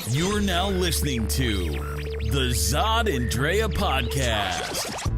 You're now listening to the Zod and Drea podcast.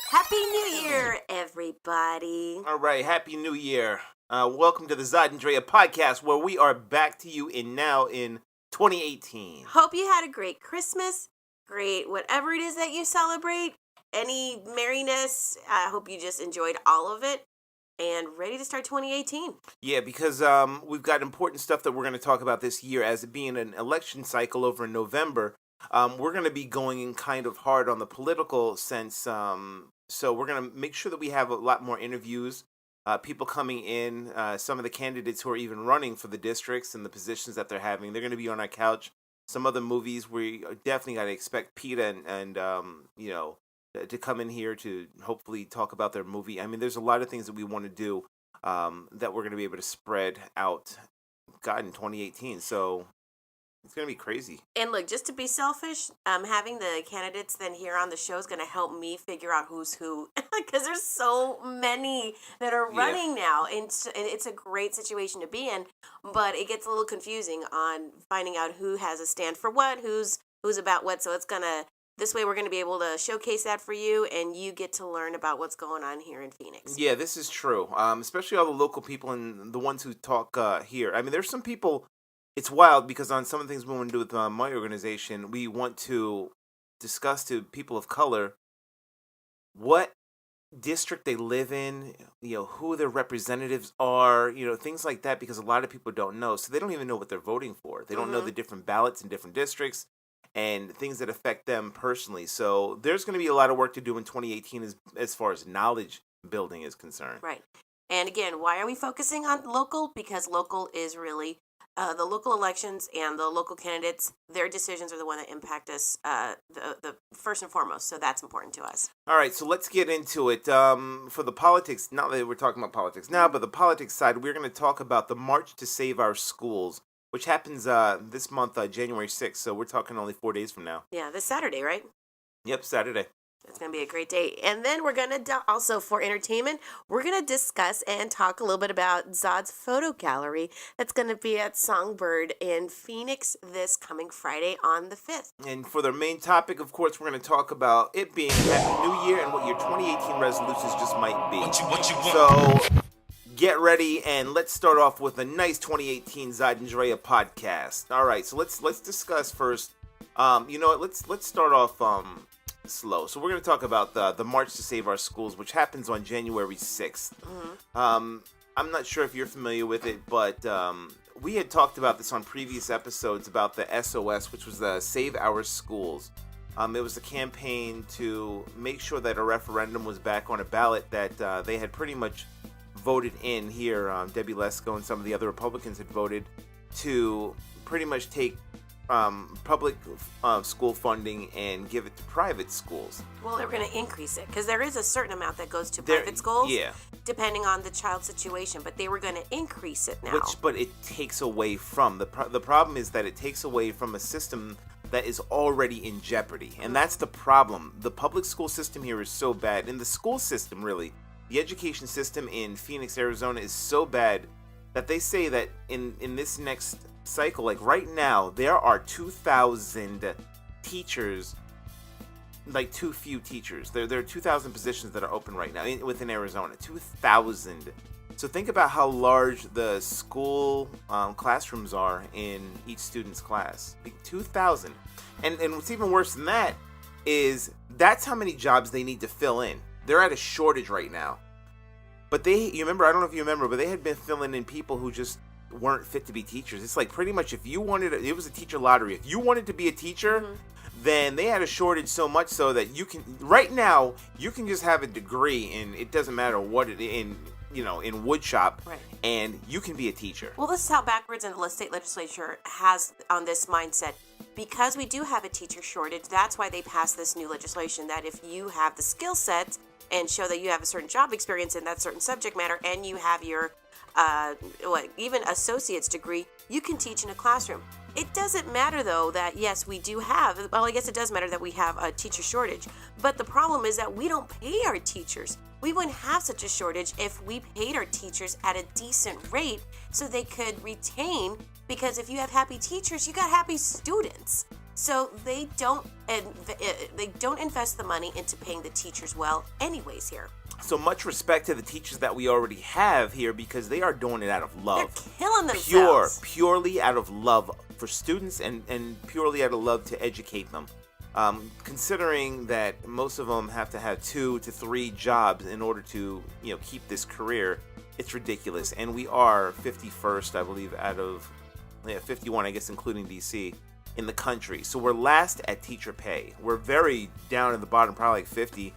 Happy New Year, everybody. All right, Happy New Year. Welcome to the Zod and Drea podcast, where we are back to you now in 2018. Hope you had a great Christmas, great whatever it is that you celebrate, any merriness. I hope you just enjoyed all of it and ready to start 2018. Yeah, because we've got important stuff that we're going to talk about this year, as it being an election cycle over in November. We're going to be going in kind of hard on the political sense. So we're going to make sure that we have a lot more interviews, people coming in, some of the candidates who are even running for the districts and the positions that they're having. They're going to be on our couch. Some other movies, we definitely got to expect PETA and to come in here to hopefully talk about their movie. I mean, there's a lot of things that we want to do that we're going to be able to spread out, in 2018. So it's going to be crazy. And look, just to be selfish, having the candidates then here on the show is going to help me figure out who's who. Because there's so many that are running now. And it's a great situation to be in. But it gets a little confusing on finding out who has a stand for what, who's about what. So this way we're going to be able to showcase that for you, and you get to learn about what's going on here in Phoenix. Yeah, this is true. Especially all the local people and the ones who talk here. I mean, there's some people. It's wild because on some of the things we want to do with my organization, we want to discuss to people of color what district they live in, who their representatives are, things like that, because a lot of people don't know. So they don't even know what they're voting for. They don't know the different ballots in different districts and things that affect them personally. So there's going to be a lot of work to do in 2018 as far as knowledge building is concerned. Right. And again, why are we focusing on local? Because local is really the local elections and the local candidates, their decisions are the one that impact us the first and foremost. So that's important to us. All right, so let's get into it. For the politics, not that we're talking about politics now, but the politics side, we're going to talk about the March to Save Our Schools, which happens this month, January 6th. So we're talking only 4 days from now. Yeah, this Saturday, right? Yep, Saturday. It's going to be a great day. And then we're going to also, for entertainment, we're going to discuss and talk a little bit about Zod's photo gallery that's going to be at SongBird in Phoenix this coming Friday on the 5th. And for the main topic, of course, we're going to talk about it being Happy New Year and what your 2018 resolutions just might be. What you want? So get ready, and let's start off with a nice 2018 Zod and Drea podcast. All right, so let's discuss first. Let's start off slow. So we're going to talk about the March to Save Our Schools, which happens on January 6th. Mm-hmm. I'm not sure if you're familiar with it, but we had talked about this on previous episodes about the SOS, which was the Save Our Schools. It was a campaign to make sure that a referendum was back on a ballot that they had pretty much voted in here. Debbie Lesko and some of the other Republicans had voted to pretty much take public school funding and give it to private schools. Well, they're going to increase it because there is a certain amount that goes to private schools, depending on the child's situation. But they were going to increase it now. But it takes away from the problem is that it takes away from a system that is already in jeopardy, and that's the problem. The public school system here is so bad, and the school system, really, the education system in Phoenix, Arizona, is so bad that they say that in this next cycle, like right now, there are 2,000 teachers, like too few teachers. There are 2,000 positions that are open right now within Arizona. 2,000. So think about how large the school classrooms are in each student's class. 2,000. And what's even worse than that is that's how many jobs they need to fill in. They're at a shortage right now. But I don't know if you remember, but they had been filling in people who just weren't fit to be teachers. It's like pretty much if you wanted, it was a teacher lottery. If you wanted to be a teacher, then they had a shortage so much so that you can, right now, you can just have a degree in, it doesn't matter what it in wood shop, right, and you can be a teacher. Well, this is how backwards and the state legislature has on this mindset. Because we do have a teacher shortage, that's why they passed this new legislation that if you have the skill sets and show that you have a certain job experience in that certain subject matter, and you have your even associate's degree, you can teach in a classroom. It doesn't matter, though, that yes, we do have, well, I guess it does matter that we have a teacher shortage, but the problem is that we don't pay our teachers. We wouldn't have such a shortage if we paid our teachers at a decent rate so they could retain, because if you have happy teachers, you got happy students. So they don't invest the money into paying the teachers well anyways here. So much respect to the teachers that we already have here, because they are doing it out of love. They're killing themselves. Purely out of love for students and purely out of love to educate them. Considering that most of them have to have 2 to 3 jobs in order to, keep this career, it's ridiculous. And we are 51st, I believe, out of 51, I guess, including DC, in the country. So we're last at teacher pay. We're very down at the bottom, probably like 50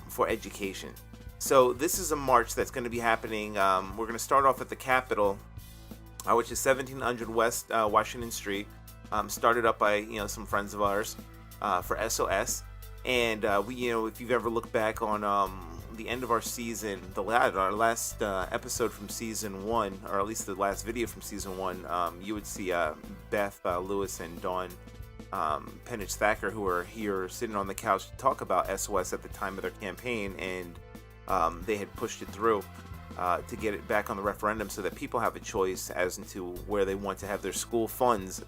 for education. So this is a march that's going to be happening. We're going to start off at the Capitol, which is 1700 West Washington Street. Started up by some friends of ours for SOS, and we if you've ever looked back on the end of our season, our last episode from season 1, or at least the last video from season 1, you would see Beth Lewis and Dawn Penich Thacker, who are here sitting on the couch to talk about SOS at the time of their campaign, and they had pushed it through to get it back on the referendum so that people have a choice as to where they want to have their school funds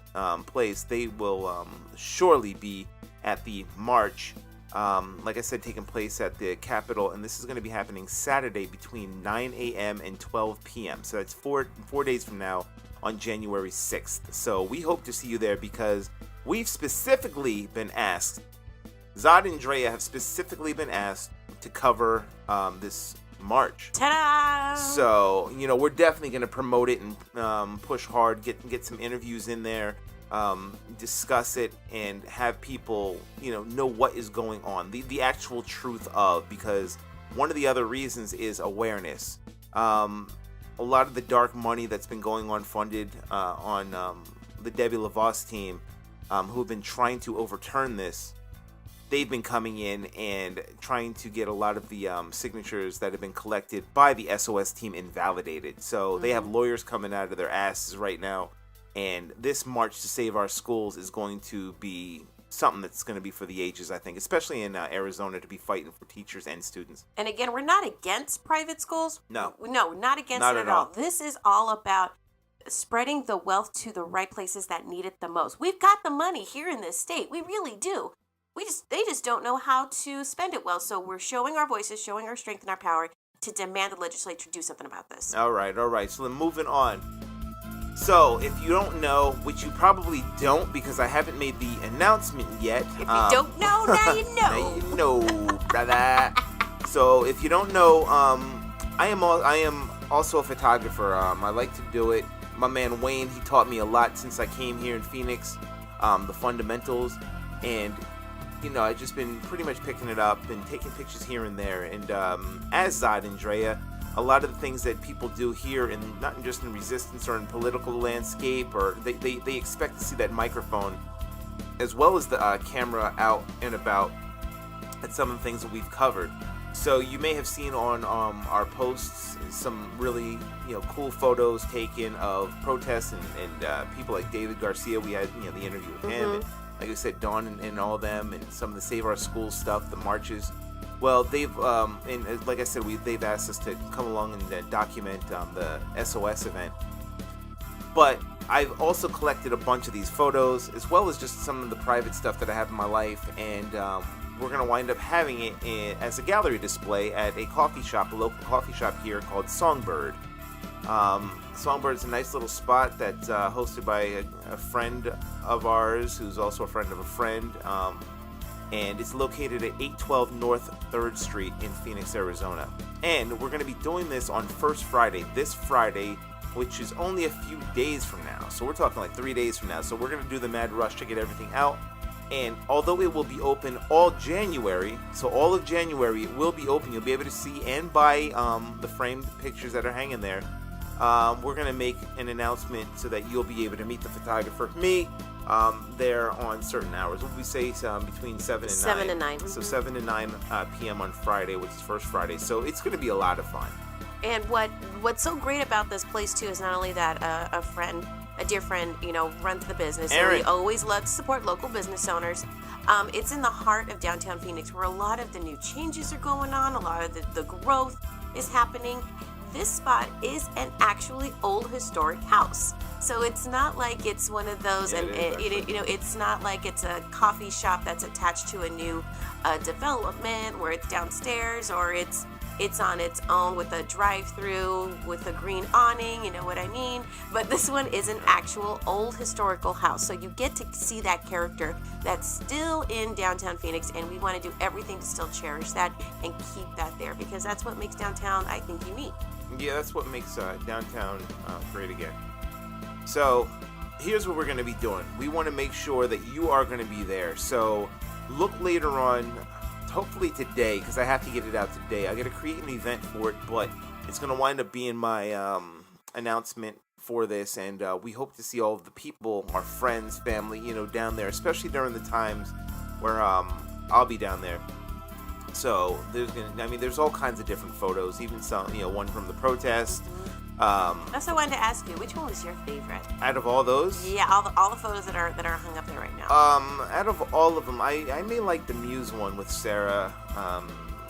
placed. They will surely be at the march, like I said, taking place at the Capitol, and this is going to be happening Saturday between 9 a.m. and 12 p.m. So that's four days from now on January 6th. So we hope to see you there, because we've specifically been asked, Zod and Drea have specifically been asked to cover this march. Ta-da! So, we're definitely going to promote it and push hard, get some interviews in there, discuss it, and have people, know what is going on, the actual truth of, because one of the other reasons is awareness. A lot of the dark money that's been going on funded on the Debbie LaVos team, who have been trying to overturn this, they've been coming in and trying to get a lot of the signatures that have been collected by the SOS team invalidated. So they have lawyers coming out of their asses right now. And this march to save our schools is going to be something that's going to be for the ages, I think, especially in Arizona, to be fighting for teachers and students. And again, we're not against private schools. No, not against it at all. This is all about spreading the wealth to the right places that need it the most. We've got the money here in this state. We really do. They just don't know how to spend it well. So we're showing our voices, showing our strength and our power to demand the legislature do something about this. All right. So then moving on. So if you don't know, which you probably don't, because I haven't made the announcement yet. If you don't know, now you know. Now you know, brother. So if you don't know, I am also a photographer. I like to do it. My man Wayne, he taught me a lot since I came here in Phoenix, the fundamentals, and I've just been pretty much picking it up and taking pictures here and there. And as Zod and Drea, a lot of the things that people do here, and not just in resistance or in political landscape, or they expect to see that microphone as well as the camera out and about at some of the things that we've covered. So you may have seen on our posts some really cool photos taken of protests and people like David Garcia. We had the interview with him, and like I said, Dawn and all them, and some of the Save Our Schools stuff, the marches. Well, they've and like I said, they've asked us to come along and document the SOS event. But I've also collected a bunch of these photos, as well as just some of the private stuff that I have in my life, and we're going to wind up having it as a gallery display at a coffee shop, a local coffee shop here called SongBird. SongBird is a nice little spot that's hosted by a friend of ours, who's also a friend of a friend, and it's located at 812 North 3rd Street in Phoenix, Arizona. And we're going to be doing this on First Friday, this Friday, which is only a few days from now. So we're talking like 3 days from now. So we're going to do the mad rush to get everything out. And although it will be open all January, so all of January it will be open, you'll be able to see and buy the framed pictures that are hanging there. we're going to make an announcement so that you'll be able to meet the photographer. Me, there on certain hours. What would we say? Between 7 and 9. 7 and 9. So 7 and 9 p.m. on Friday, which is First Friday. So it's going to be a lot of fun. And what's so great about this place too is not only that a dear friend, runs the business. Aaron. And we always love to support local business owners. It's in the heart of downtown Phoenix, where a lot of the new changes are going on, a lot of the growth is happening. This spot is an actually old historic house. So it's not like it's one of those, it's not like it's a coffee shop that's attached to a new development where it's downstairs, or it's on its own with a drive-through with a green awning, you know what I mean? But this one is an actual old historical house. So you get to see that character that's still in downtown Phoenix, and we want to do everything to still cherish that and keep that there, because that's what makes downtown, I think, unique. Yeah, that's what makes downtown great again. So here's what we're going to be doing. We want to make sure that you are going to be there. So look later on, hopefully today, because I have to get it out today. I got to create an event for it, but it's going to wind up being my announcement for this, and we hope to see all of the people, our friends, family, down there, especially during the times where I'll be down there. So there's all kinds of different photos, even some, one from the protest. That's what I wanted to ask you. Which one was your favorite? Out of all those? Yeah, all the photos that are hung up there right now. Out of all of them, I may like the Muse one with Sarah,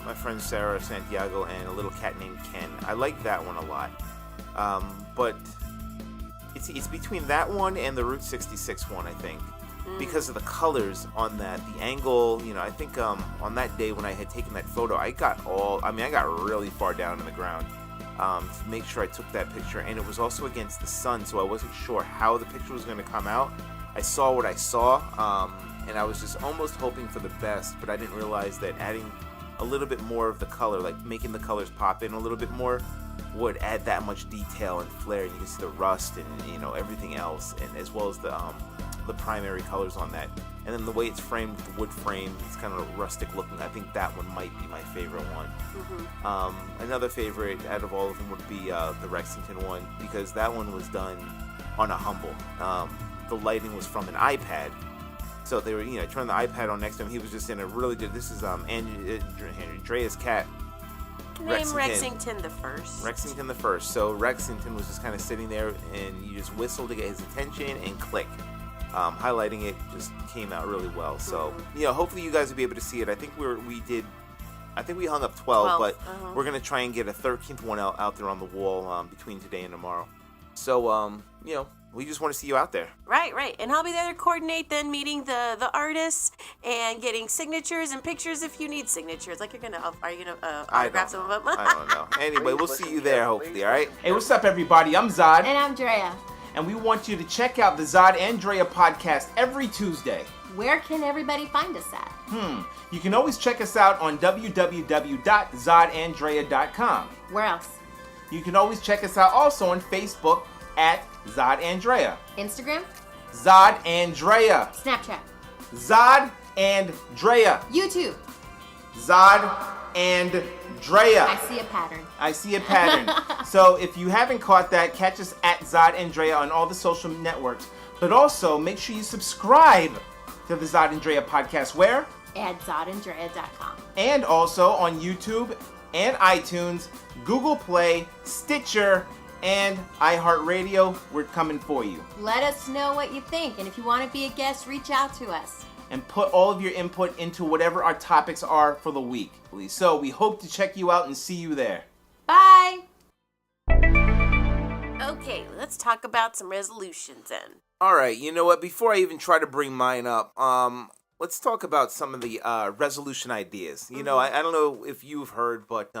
my friend Sarah Santiago, and a little cat named Ken. I like that one a lot. But it's between that one and the Route 66 one, I think. Because of the colors on that, the angle, I think on that day when I had taken that photo, I got really far down in the ground to make sure I took that picture, and it was also against the sun, so I wasn't sure how the picture was going to come out. I saw what I saw, and I was just almost hoping for the best, but I didn't realize that adding a little bit more of the color, like making the colors pop in a little bit more, would add that much detail and flair, and you can see the rust and everything else, and as well as the primary colors on that. And then the way it's framed with the wood frame, it's kind of rustic looking. I think that one might be my favorite one. Another favorite out of all of them would be the Rexington one, because that one was done on a humble. The lighting was from an iPad, so they were turn the iPad on next to him. He was just in a really good. This is Andrea's cat. Name Rexington the First. Rexington the First. So Rexington was just kind of sitting there, and you just whistle to get his attention and click. Highlighting it just came out really well. So hopefully you guys will be able to see it. I think we hung up 12, but we're gonna try and get a 13th one out there on the wall between today and tomorrow. So we just want to see you out there. Right. And I'll be there to coordinate then meeting the artists and getting signatures and pictures if you need signatures. Like are you gonna autograph some of them? I don't know. Anyway, we'll see you there hopefully, all right? Hey, what's up, everybody? I'm Zod. And I'm Drea. And we want you to check out the Zod and Drea podcast every Tuesday. Where can everybody find us at? You can always check us out on www.zodanddrea.com. Where else? You can always check us out also on Facebook at Zod and Drea. Instagram? Zod and Drea. Snapchat? Zod and Drea. YouTube? Zod and Drea. I see a pattern. So if you haven't caught that, catch us at Zod and Drea on all the social networks. But also, make sure you subscribe to the Zod and Drea podcast. Where? At zodanddrea.com. And also on YouTube and iTunes, Google Play, Stitcher, and iHeartRadio. We're coming for you. Let us know what you think. And if you want to be a guest, reach out to us. And put all of your input into whatever our topics are for the week. So we hope to check you out and see you there. Bye! Okay, let's talk about some resolutions then. All right, you know what? Before I even try to bring mine up, let's talk about some of the resolution ideas. I don't know if you've heard, but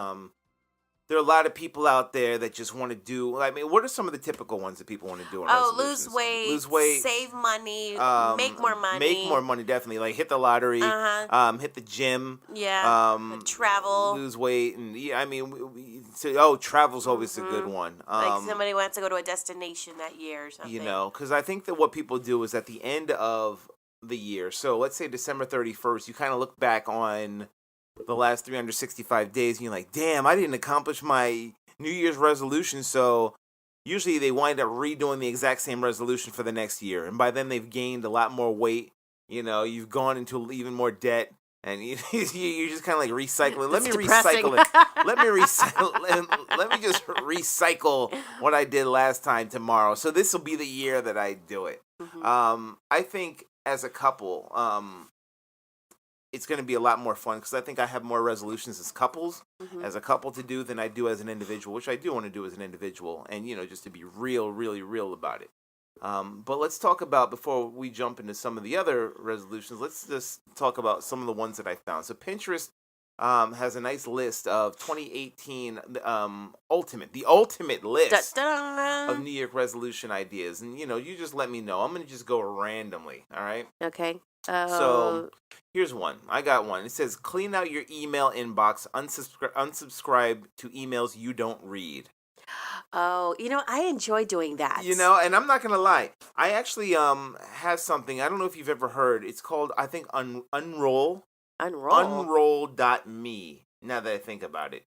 there are a lot of people out there that just want to do. What are some of the typical ones that people want to do? Lose weight, save money, make more money. Make more money, definitely. Like hit the lottery, hit the gym. Yeah. Travel. Lose weight, and travel's always a good one. Like somebody wants to go to a destination that year or something. Because I think that what people do is at the end of the year. So let's say December 31st, you kind of look back on the last 365 days, and you're like, damn, I didn't accomplish my New Year's resolution, so usually they wind up redoing the exact same resolution for the next year. And by then they've gained a lot more weight. You know, you've gone into even more debt. And you're just kind of like recycling. Let me recycle it. Let me recycle. Let me just recycle what I did last time tomorrow. So this will be the year that I do it. Mm-hmm. I think as a couple, it's going to be a lot more fun because I think I have more resolutions as couples, as a couple to do than I do as an individual, which I do want to do as an individual, and just to be really real about it. But let's talk about, before we jump into some of the other resolutions, let's just talk about some of the ones that I found. So Pinterest has a nice list of 2018 the ultimate list of New Year's resolution ideas. And, you just let me know. I'm going to just go randomly, all right? Okay. So here's one. I got one. It says, clean out your email inbox, unsubscribe to emails you don't read. Oh, I enjoy doing that. And I'm not gonna lie. I actually have something. I don't know if you've ever heard. It's called, I think, Unroll. Unroll.me. Now that I think about it,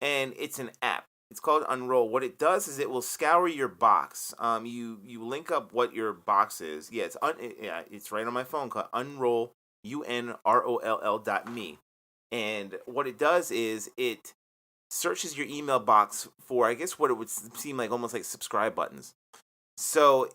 and it's an app. It's called Unroll. What it does is it will scour your box. You link up what your box is. Yeah, it's right on my phone, called Unroll. UNROLL.me. And what it does is it searches your email box for, I guess, what it would seem like almost like subscribe buttons. So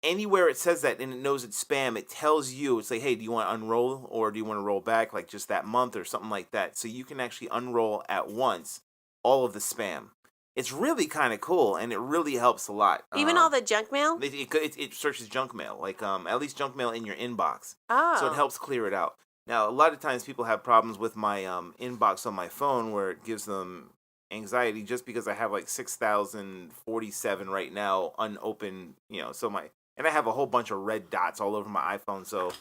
anywhere it says that and it knows it's spam, it tells you, it's like, hey, do you want to unroll or do you want to roll back like just that month or something like that? So you can actually unroll at once all of the spam. It's really kind of cool, and it really helps a lot. Even all the junk mail? It searches junk mail, like at least junk mail in your inbox. Oh. So it helps clear it out. Now, a lot of times people have problems with my inbox on my phone where it gives them anxiety just because I have like 6,047 right now unopened, and I have a whole bunch of red dots all over my iPhone. So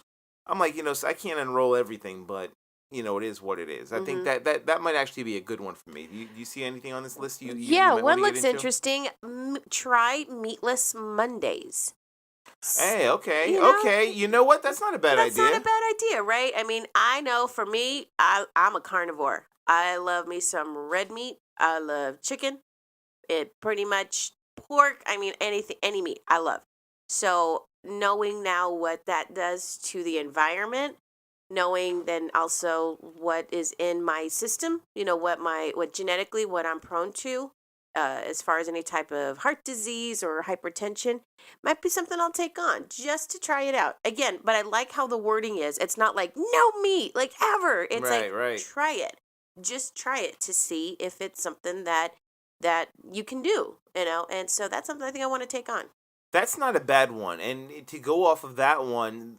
I'm like, so I can't unroll everything, but it is what it is. I think that might actually be a good one for me. Do you see anything on this list? One looks interesting. Try meatless Mondays. Hey, okay. You know what? That's not a bad idea. That's not a bad idea, right? I mean, I know for me, I'm a carnivore. I love me some red meat. I love chicken. It pretty much pork. I mean, any meat I love. So knowing now what that does to the environment, knowing then also what is in my system, what genetically, what I'm prone to, as far as any type of heart disease or hypertension, might be something I'll take on just to try it out. Again, but I like how the wording is. It's not like no meat, like ever. It's right. Try it. Just try it to see if it's something that you can do, and so that's something I think I want to take on. That's not a bad one. And to go off of that one,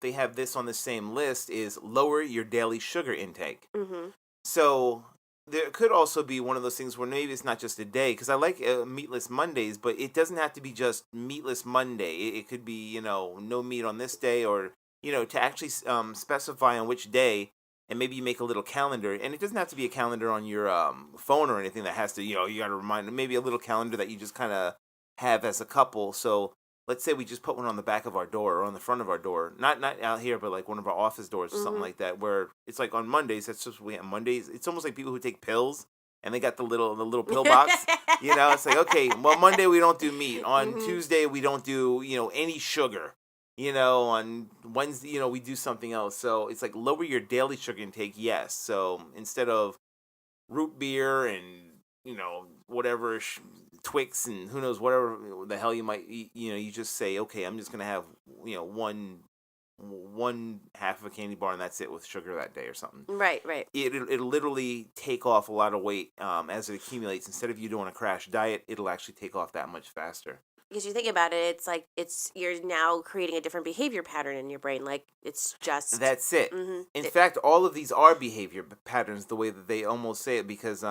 they have this on the same list, is lower your daily sugar intake. Mm-hmm. So there could also be one of those things where maybe it's not just a day, because I like meatless Mondays, but it doesn't have to be just meatless Monday. It could be, no meat on this day, or, to actually specify on which day. And maybe you make a little calendar, and it doesn't have to be a calendar on your phone or anything that has to, you got to remind, maybe a little calendar that you just kind of have as a couple. So let's say we just put one on the back of our door or on the front of our door, not out here, but like one of our office doors or something like that, where it's like on Mondays, that's just we have Mondays. It's almost like people who take pills and they got the little pill box, it's like, okay, well, Monday we don't do meat. On Tuesday we don't do, any sugar. On Wednesday, we do something else. So it's like lower your daily sugar intake, yes. So instead of root beer and, whatever, Twix and who knows, whatever the hell you might eat, you just say, okay, I'm just going to have, one half of a candy bar and that's it with sugar that day or something. Right. It'll literally take off a lot of weight as it accumulates. Instead of you doing a crash diet, it'll actually take off that much faster. Because you think about it, it's like you're now creating a different behavior pattern in your brain. Like it's just that's it. Mm-hmm. In fact, all of these are behavior patterns. The way that they almost say it, because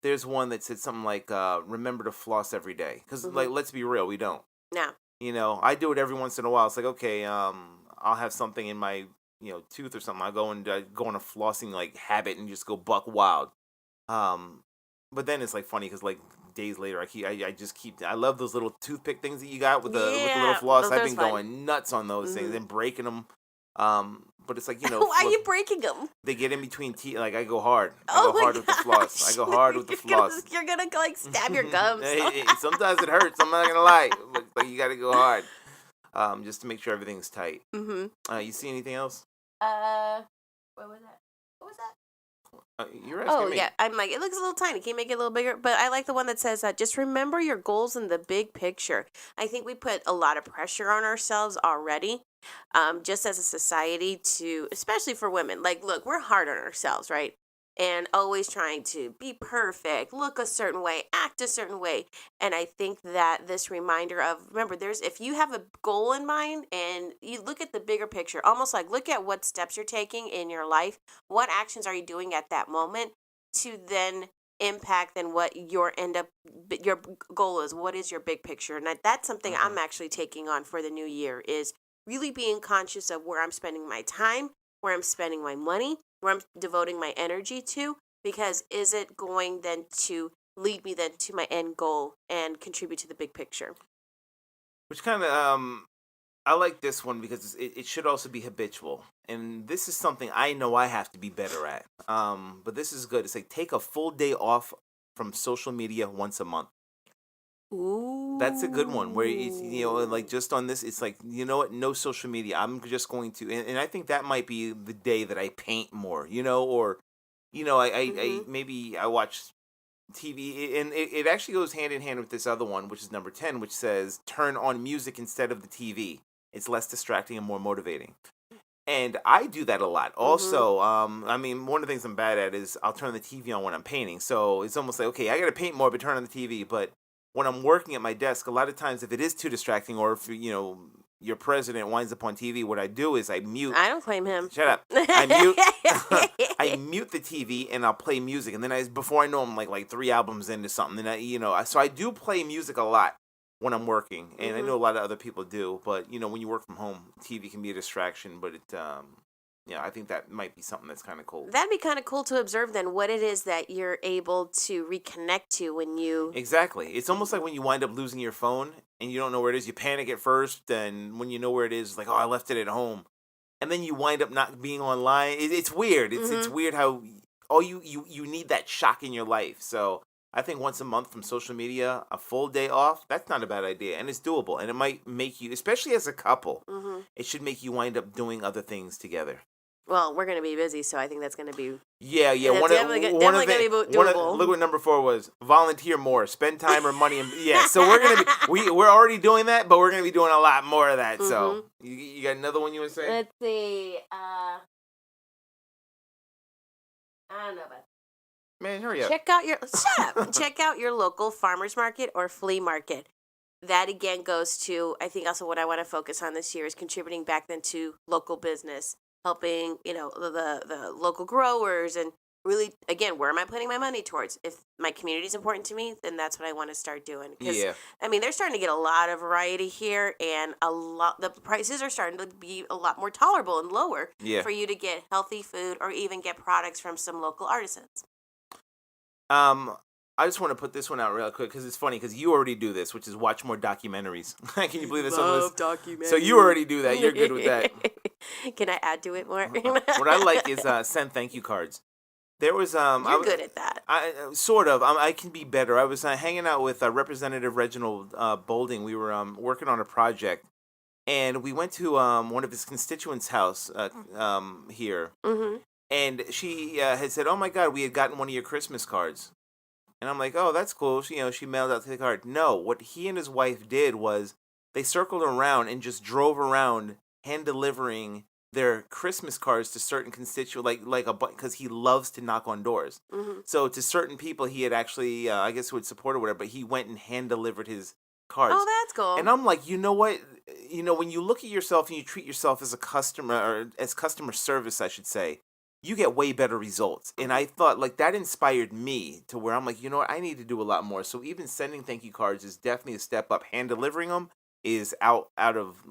there's one that said something like remember to floss every day. Because like, let's be real, we don't. No. I do it every once in a while. It's like, okay, I'll have something in my tooth or something. I go on a flossing like habit and just go buck wild. But then it's like funny because like days later, I love those little toothpick things that you got with the little floss. I've been going nuts on those things and breaking them. but it's like, Why are you breaking them? they get in between teeth. Like, I go hard. I Oh go my hard with the floss. I go hard with the floss. You're gonna like stab your gums. Sometimes it hurts. I'm not gonna lie, but you got to go hard, just to make sure everything's tight. You see anything else? What was that? What was that? You're asking me. Yeah. I'm like, it looks a little tiny. Can you make it a little bigger? But I like the one that says, just remember your goals in the big picture. I think we put a lot of pressure on ourselves already, just as a society especially for women. Like, look, we're hard on ourselves, right? And always trying to be perfect, look a certain way, act a certain way. And I think that this reminder of, remember, if you have a goal in mind and you look at the bigger picture, almost like look at what steps you're taking in your life, what actions are you doing at that moment to then impact then what your goal is. What is your big picture? And that's something I'm actually taking on for the new year, is really being conscious of where I'm spending my time, where I'm spending my money, where I'm devoting my energy to, because is it going then to lead me then to my end goal and contribute to the big picture? Which kind of, I like this one because it should also be habitual. And this is something I know I have to be better at. But this is good. It's like, take a full day off from social media once a month. Ooh. That's a good one, where it's, like, just on this, it's like, you know what, no social media. I'm just going to, and I think that might be the day that I paint more, or, I maybe I watch TV, and it actually goes hand in hand with this other one, which is number 10, which says, turn on music instead of the TV. It's less distracting and more motivating. And I do that a lot. Also, I mean, one of the things I'm bad at is I'll turn the TV on when I'm painting. So it's almost like, okay, I got to paint more, but turn on the TV. But when I'm working at my desk, a lot of times if it is too distracting, or if, your president winds up on TV, what I do is I mute. I don't claim him. Shut up. I mute the TV and I'll play music. And then before I know, I'm like 3 albums into something. And so I do play music a lot when I'm working. And I know a lot of other people do. But, when you work from home, TV can be a distraction. But I think that might be something that's kind of cool. That'd be kind of cool to observe then what it is that you're able to reconnect to when you... Exactly. It's almost like when you wind up losing your phone and you don't know where it is. You panic at first, and when you know where it is, like, oh, I left it at home. And then you wind up not being online. It's weird. It's weird how you need that shock in your life. So I think once a month from social media, a full day off, that's not a bad idea. And it's doable. And it might make you, especially as a couple, it should make you wind up doing other things together. Well, we're going to be busy, so I think that's going to be... Yeah. One definitely going to be doable. Look what number 4 was. Volunteer more. Spend time or money. So we're going to be... We're already doing that, but we're going to be doing a lot more of that. So you got another one you want to say? Let's see. I don't know about... Man, hurry up. Shut up. Check out your local farmer's market or flea market. That, again, goes to... I think also what I want to focus on this year is contributing back then to local business. Helping, the local growers, and really, again, where am I putting my money towards? If my community is important to me, then that's what I want to start doing. Yeah. I mean, they're starting to get a lot of variety here, and the prices are starting to be a lot more tolerable and lower for you to get healthy food or even get products from some local artisans. I just want to put this one out real quick because it's funny because you already do this, which is watch more documentaries. Can you believe this? Love documentaries. So you already do that. You're good with that. Can I add to it more? What I like is send thank you cards. There was You're good at that. I sort of. I can be better. I was hanging out with Representative Reginald Bolding. We were working on a project, and we went to one of his constituents' house here, and she had said, "Oh my God, we had gotten one of your Christmas cards." And I'm like, oh, that's cool. She mailed out the card. No, what he and his wife did was they circled around and just drove around hand delivering their Christmas cards to certain constituents, because he loves to knock on doors. So to certain people, he had actually, I guess, would support or whatever, but he went and hand delivered his cards. Oh, that's cool. And I'm like, you know what? When you look at yourself and you treat yourself as a customer, or as customer service, I should say, you get way better results. And I thought, that inspired me to where I'm like, you know what, I need to do a lot more. So even sending thank you cards is definitely a step up. Hand delivering them is out of,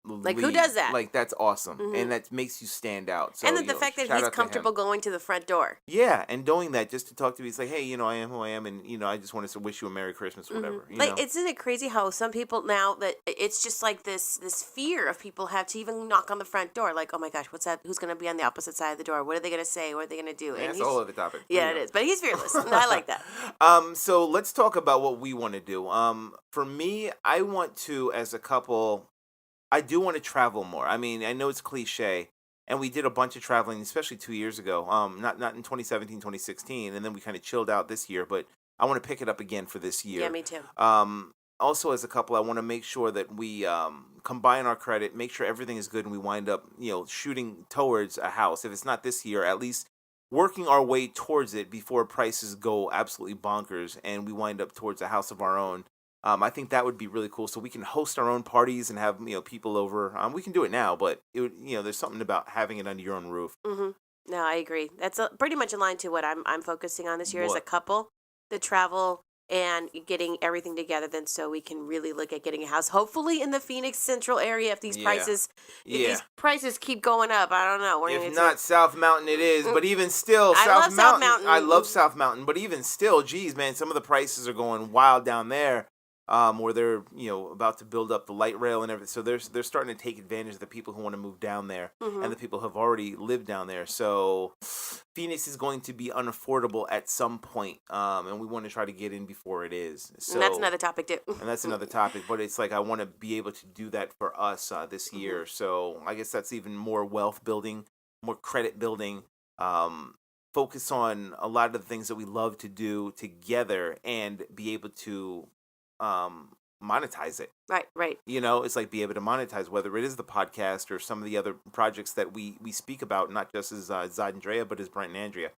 Like, who does that? Like, that's awesome. And that makes you stand out. So, and then the fact that he's comfortable going to the front door. Yeah, and doing that just to talk to me. It's like, hey, I am who I am, and, I just wanted to wish you a Merry Christmas or whatever. Isn't it crazy how some people now, that it's just like this fear of people have to even knock on the front door. Like, oh my gosh, what's that? Who's going to be on the opposite side of the door? What are they going to say? What are they going to do? And that's a whole other topic. Yeah, it is. But he's fearless. I like that. So let's talk about what we want to do. For me, I want to, as a couple, I do want to travel more. I mean, I know it's cliche, and we did a bunch of traveling, especially 2 years ago. Not in 2017, 2016, and then we kind of chilled out this year. But I want to pick it up again for this year. Yeah, me too. Also, as a couple, I want to make sure that we combine our credit, make sure everything is good, and we wind up, shooting towards a house. If it's not this year, at least working our way towards it before prices go absolutely bonkers, and we wind up towards a house of our own. I think that would be really cool. So we can host our own parties and have people over. We can do it now, but it would, there's something about having it under your own roof. Mm-hmm. No, I agree. That's pretty much in line to what I'm focusing on this year as a couple. The travel and getting everything together, then so we can really look at getting a house. Hopefully in the Phoenix Central area. If these prices, these prices keep going up, I don't know. If not South Mountain, it is. But even still, I love South Mountain. I love South Mountain. But even still, geez, man, some of the prices are going wild down there. Where they're about to build up the light rail and everything, so they're starting to take advantage of the people who want to move down there and the people who have already lived down there. So Phoenix is going to be unaffordable at some point, and we want to try to get in before it is. So and that's another topic too. And that's another topic, but it's like I want to be able to do that for us this year. So I guess that's even more wealth building, more credit building. Focus on a lot of the things that we love to do together and be able to monetize it. Right. It's like be able to monetize, whether it is the podcast or some of the other projects that we speak about, not just as Zod and Drea, but as Brent and Andrea.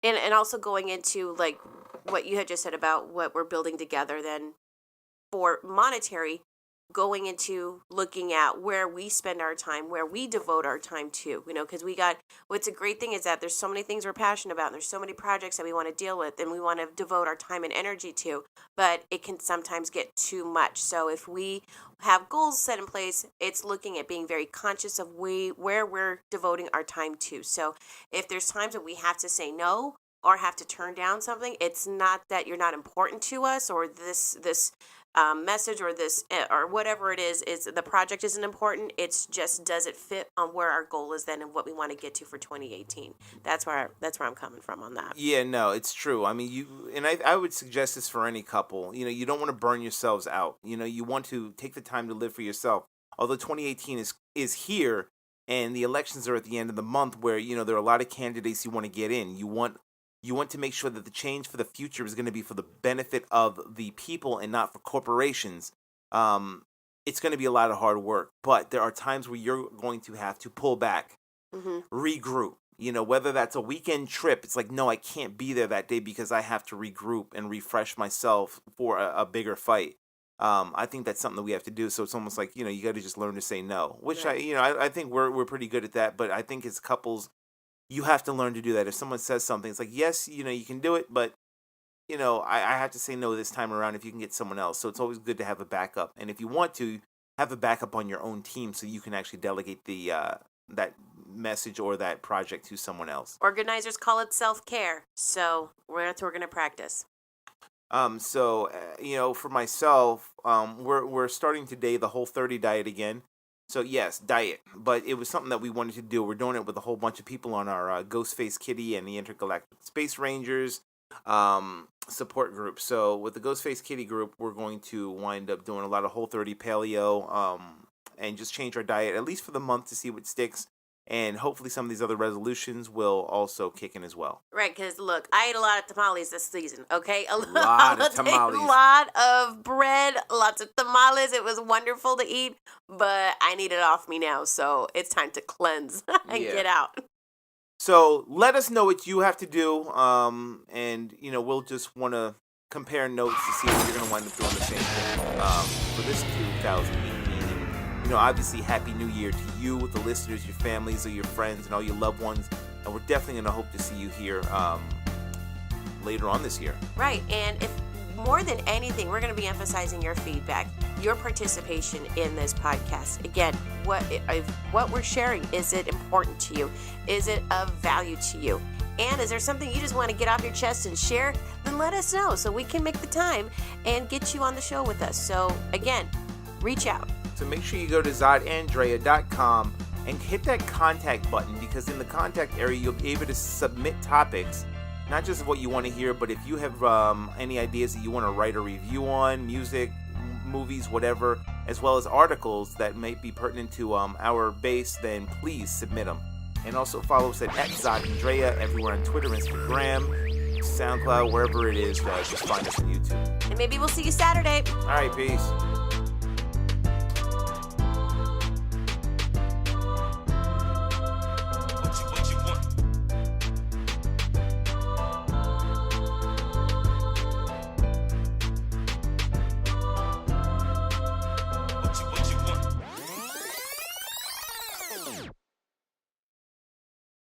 And also going into like what you had just said about what we're building together, then for monetary, going into looking at where we spend our time, where we devote our time to, because what's a great thing is that there's so many things we're passionate about, and there's so many projects that we want to deal with and we want to devote our time and energy to, but it can sometimes get too much. So if we have goals set in place, it's looking at being very conscious of where we're devoting our time to. So if there's times that we have to say no or have to turn down something, it's not that you're not important to us, or this message or this or whatever it is the project isn't important. It's just, does it fit on where our goal is then and what we want to get to for 2018? That's where I'm coming from on that. Yeah, no, it's true. I mean, I would suggest this for any couple. You don't want to burn yourselves out. You want to take the time to live for yourself. Although 2018 is here, and the elections are at the end of the month, where there are a lot of candidates you want to get in. You want to make sure that the change for the future is going to be for the benefit of the people and not for corporations. It's going to be a lot of hard work, but there are times where you're going to have to pull back, regroup. Whether that's a weekend trip, it's like, no, I can't be there that day because I have to regroup and refresh myself for a bigger fight. I think that's something that we have to do. So it's almost like, you got to just learn to say no, which I think we're pretty good at that. But I think as couples, you have to learn to do that. If someone says something, it's like, yes, you can do it, but, I have to say no this time around if you can get someone else. So it's always good to have a backup. And if you want to, have a backup on your own team so you can actually delegate the that message or that project to someone else. Organizers call it self-care. So that's what we're going to practice. For myself, we're starting today the Whole30 diet again. So yes, diet, but it was something that we wanted to do. We're doing it with a whole bunch of people on our Ghostface Kitty and the Intergalactic Space Rangers support group. So with the Ghostface Kitty group, we're going to wind up doing a lot of Whole30 paleo and just change our diet, at least for the month, to see what sticks. And hopefully some of these other resolutions will also kick in as well. Right, because look, I ate a lot of tamales this season, okay? A lot of tamales. A lot of bread, lots of tamales. It was wonderful to eat, but I need it off me now, so it's time to cleanse and get out. So let us know what you have to do, and, we'll just want to compare notes to see if you're going to wind up doing the same thing for this 2018. Obviously, Happy New Year to you, the listeners, your families, or your friends, and all your loved ones. And we're definitely going to hope to see you here later on this year. Right. And if more than anything, we're going to be emphasizing your feedback, your participation in this podcast. Again, what we're sharing, is it important to you? Is it of value to you? And is there something you just want to get off your chest and share? Then let us know so we can make the time and get you on the show with us. So again, reach out. So make sure you go to zodandrea.com and hit that contact button, because in the contact area you'll be able to submit topics, not just what you want to hear, but if you have any ideas that you want to write a review on, music, movies, whatever, as well as articles that may be pertinent to our base, then please submit them. And also follow us at @ZodandDrea everywhere on Twitter, Instagram, SoundCloud, wherever it is. Just find us on YouTube. And maybe we'll see you Saturday. All right, peace.